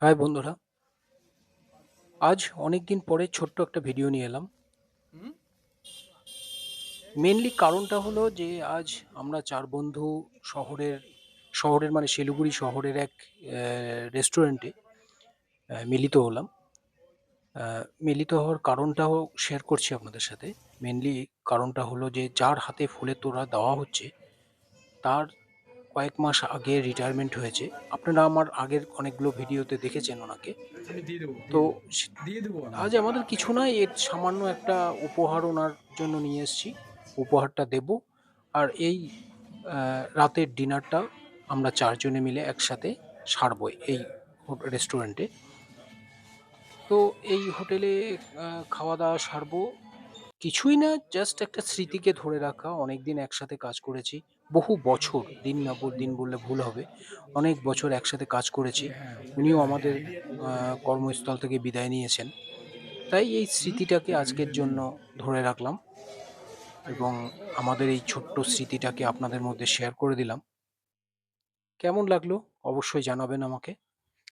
High বন্ধুরা, আজ অনেক দিন পরে ছোট্ট একটা ভিডিও নিয়ে এলাম। মেনলি কারণটা হলো যে আজ আমরা চার বন্ধু শহরের শহরের মানে শিলিগুড়ি শহরের এক রেস্টুরেন্টে মিলিত হলাম। মিলিত হওয়ার কারণটাও শেয়ার করছি আপনাদের সাথে। মেনলি কারণটা হলো যে যার হাতে ফুলের তোড়া দেওয়া হচ্ছে তার কয়েক মাস আগে রিটায়ারমেন্ট হয়েছে। আপনারা আমার আগের অনেকগুলো ভিডিওতে দেখেছেন ওনাকে। আমি দিয়ে দেবো তো দিয়ে দেবো দিয়ে দেবো আমি। আজ আমাদের কিছু নয়, এর সামান্য একটা উপহার ওনার জন্য নিয়ে এসেছি। উপহারটা দেব। আর এই রাতের ডিনারটা আমরা চারজনে মিলে একসাথে সারবো এই রেস্টুরেন্টে। তো এই হোটেলে খাওয়া দাওয়া সারবো। কিছুই না, জাস্ট একটা স্মৃতিকে ধরে রাখা। অনেকদিন একসাথে কাজ করেছি, বহু বছর, দিন বললে ভুল হবে, অনেক বছর একসাথে কাজ করেছি। হ্যাঁ উনিও হ্যাঁ আমাদের হ্যাঁ কর্মস্থল থেকে বিদায় নিয়েছেন। তাই এই স্মৃতিটাকে আজকের জন্য ধরে রাখলাম এবং আমাদের এই ছোট্ট স্মৃতিটাকে আপনাদের মধ্যে শেয়ার করে দিলাম। কেমন লাগলো অবশ্যই জানাবেন আমাকে।